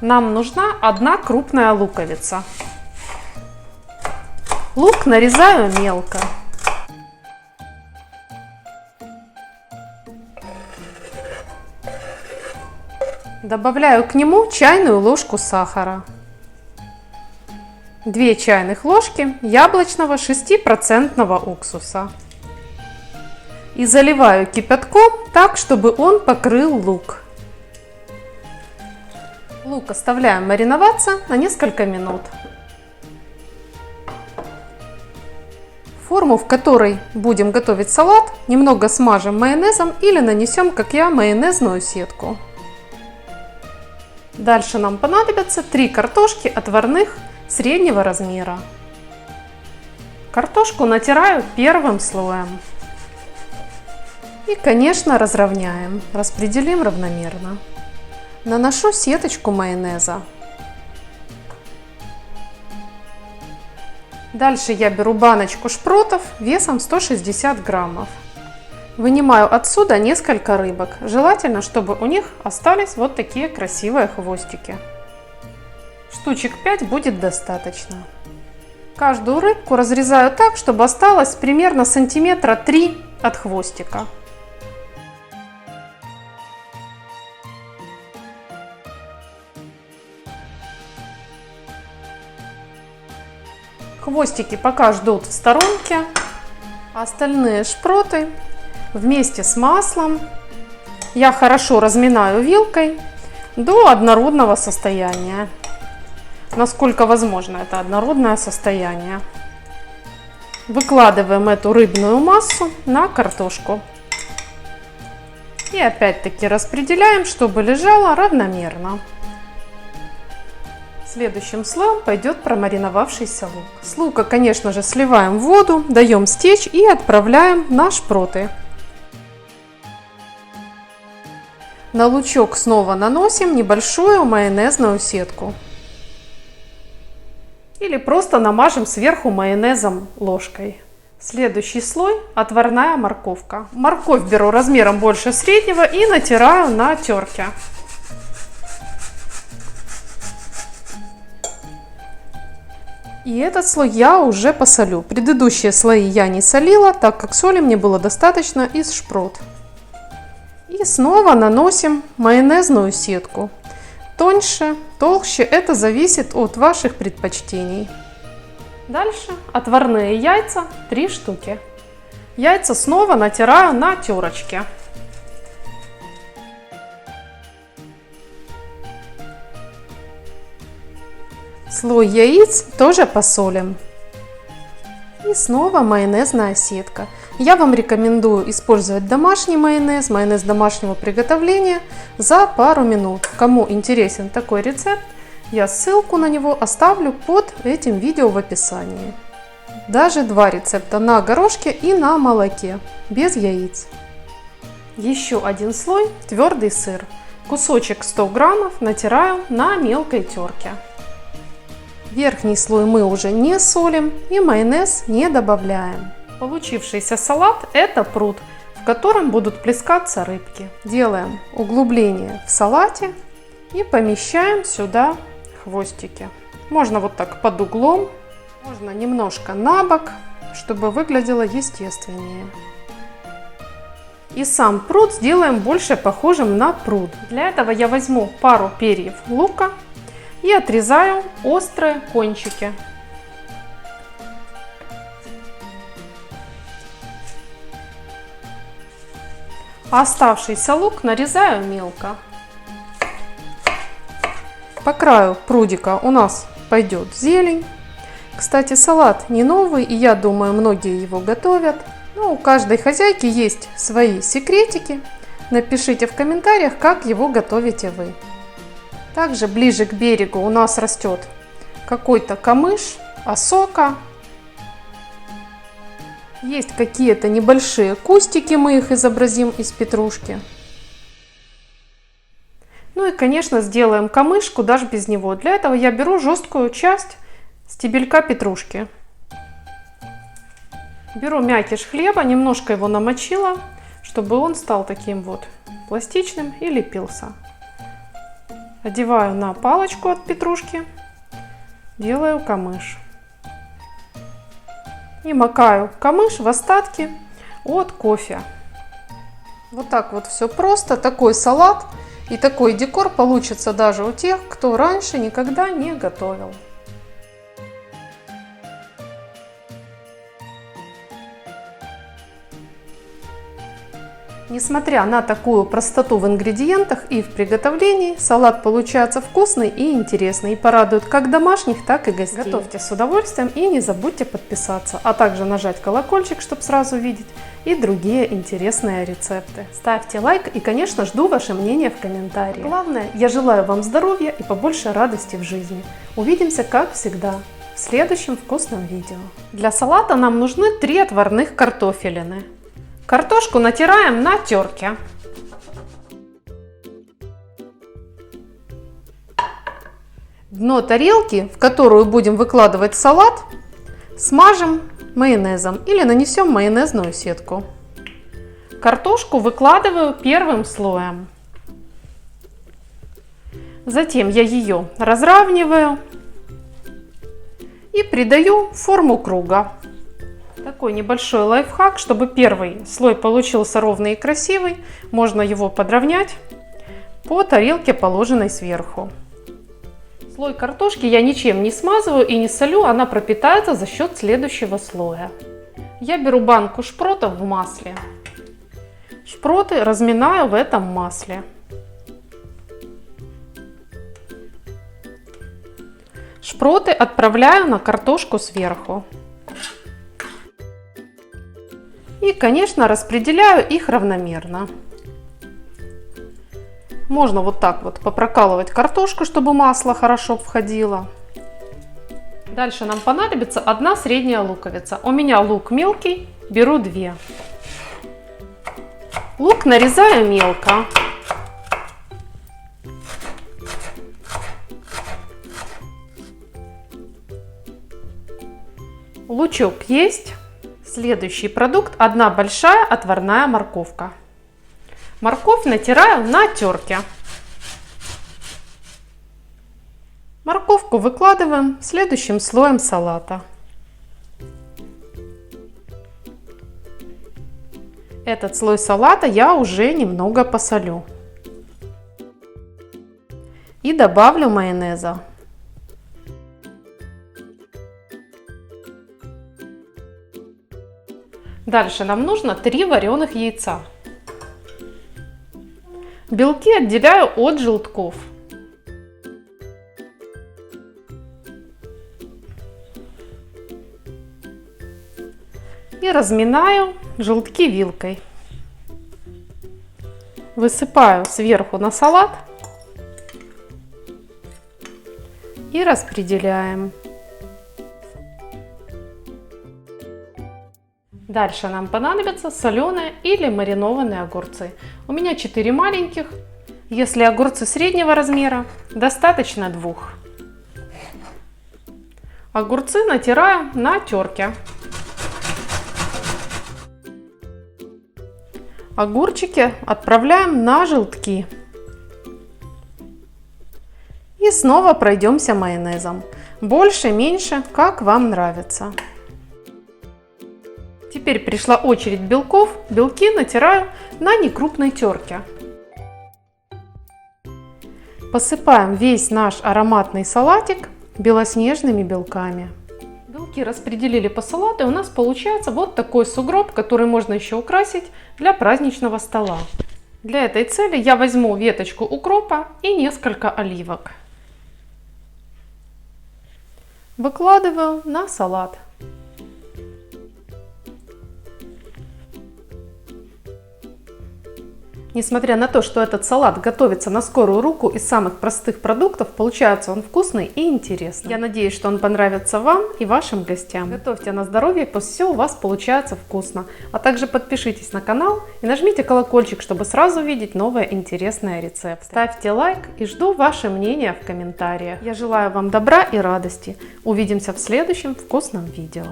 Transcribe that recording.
нам нужна 1 крупная луковица. Лук нарезаю мелко. Добавляю к нему чайную ложку сахара, 2 чайных ложки яблочного 6% уксуса и заливаю кипятком так, чтобы он покрыл лук. Лук оставляем мариноваться на несколько минут. Форму, в которой будем готовить салат, немного смажем майонезом или нанесем, как я, майонезную сетку. Дальше нам понадобятся 3 картошки отварных среднего размера. Картошку натираю первым слоем. И, конечно, разровняем, распределим равномерно. Наношу сеточку майонеза. Дальше я беру баночку шпротов весом 160 граммов. Вынимаю отсюда несколько рыбок. Желательно, чтобы у них остались вот такие красивые хвостики. Штучек 5 будет достаточно. Каждую рыбку разрезаю так, чтобы осталось примерно сантиметра 3 от хвостика. Хвостики пока ждут в сторонке, а остальные шпроты вместе с маслом я хорошо разминаю вилкой до однородного состояния. Насколько возможно это однородное состояние. Выкладываем эту рыбную массу на картошку. И опять-таки распределяем, чтобы лежало равномерно. Следующим слоем пойдет промариновавшийся лук. С лука, конечно же, сливаем воду, даем стечь и отправляем на шпроты. На лучок снова наносим небольшую майонезную сетку. Или просто намажем сверху майонезом ложкой. Следующий слой – отварная морковка. Морковь беру размером больше среднего и натираю на терке. И этот слой я уже посолю. Предыдущие слои я не солила, так как соли мне было достаточно из шпрот. И снова наносим майонезную сетку. Тоньше, толще, это зависит от ваших предпочтений. Дальше отварные яйца 3 штуки. Яйца снова натираю на терочке. Слой яиц тоже посолим. И снова майонезная сетка. Я вам рекомендую использовать домашний майонез, майонез домашнего приготовления за пару минут. Кому интересен такой рецепт, я ссылку на него оставлю под этим видео в описании. Даже 2 рецепта на горошке и на молоке, без яиц. Еще один слой твердый сыр. Кусочек 100 граммов натираю на мелкой терке. Верхний слой мы уже не солим и майонез не добавляем. Получившийся салат – это пруд, в котором будут плескаться рыбки. Делаем углубление в салате и помещаем сюда хвостики. Можно вот так под углом, можно немножко на бок, чтобы выглядело естественнее. И сам пруд сделаем больше похожим на пруд. Для этого я возьму пару перьев лука и отрезаю острые кончики. А оставшийся лук нарезаю мелко. По краю прудика у нас пойдет зелень. Кстати, салат не новый, и я думаю, многие его готовят. Но у каждой хозяйки есть свои секретики. Напишите в комментариях, как его готовите вы. Также ближе к берегу у нас растет какой-то камыш, осока. Есть какие-то небольшие кустики, мы их изобразим из петрушки. Ну и, конечно, сделаем камыш, куда же без него. Для этого я беру жесткую часть стебелька петрушки. Беру мякиш хлеба, немножко его намочила, чтобы он стал таким вот пластичным и лепился. Одеваю на палочку от петрушки, делаю камыш. И макаю камыш в остатки от кофе. Вот так вот все просто. Такой салат и такой декор получится даже у тех, кто раньше никогда не готовил. Несмотря на такую простоту в ингредиентах и в приготовлении, салат получается вкусный и интересный и порадует как домашних, так и гостей. Готовьте с удовольствием и не забудьте подписаться, а также нажать колокольчик, чтобы сразу видеть и другие интересные рецепты. Ставьте лайк и, конечно, жду ваше мнение в комментариях. Главное, я желаю вам здоровья и побольше радости в жизни. Увидимся, как всегда, в следующем вкусном видео. Для салата нам нужны 3 отварных картофелины. Картошку натираем на терке. Дно тарелки, в которую будем выкладывать салат, смажем майонезом или нанесем майонезную сетку. Картошку выкладываю первым слоем. Затем я ее разравниваю и придаю форму круга. Такой небольшой лайфхак, чтобы первый слой получился ровный и красивый, можно его подровнять по тарелке, положенной сверху. Слой картошки я ничем не смазываю и не солю, она пропитается за счет следующего слоя. Я беру банку шпротов в масле. Шпроты разминаю в этом масле. Шпроты отправляю на картошку сверху. И, конечно, распределяю их равномерно. Можно вот так вот попрокалывать картошку, чтобы масло хорошо входило. Дальше нам понадобится 1 средняя луковица. У меня лук мелкий, беру 2. Лук нарезаю мелко. Лучок есть. Следующий продукт – 1 большая отварная морковка. Морковь натираю на терке. Морковку выкладываем следующим слоем салата. Этот слой салата я уже немного посолю. И добавлю майонеза. Дальше нам нужно 3 вареных яйца. Белки отделяю от желтков. И разминаю желтки вилкой. Высыпаю сверху на салат и распределяем. Дальше нам понадобятся соленые или маринованные огурцы. У меня 4 маленьких. Если огурцы среднего размера, достаточно 2. Огурцы натираю на терке. Огурчики отправляем на желтки. И снова пройдемся майонезом. Больше, меньше, как вам нравится. Теперь пришла очередь белков. Белки натираю на некрупной терке. Посыпаем весь наш ароматный салатик белоснежными белками. Белки распределили по салату, и у нас получается вот такой сугроб, который можно еще украсить для праздничного стола. Для этой цели я возьму веточку укропа и несколько оливок. Выкладываю на салат. Несмотря на то, что этот салат готовится на скорую руку из самых простых продуктов, получается он вкусный и интересный. Я надеюсь, что он понравится вам и вашим гостям. Готовьте на здоровье, пусть все у вас получается вкусно. А также подпишитесь на канал и нажмите колокольчик, чтобы сразу видеть новые интересные рецепты. Ставьте лайк и жду ваше мнение в комментариях. Я желаю вам добра и радости. Увидимся в следующем вкусном видео.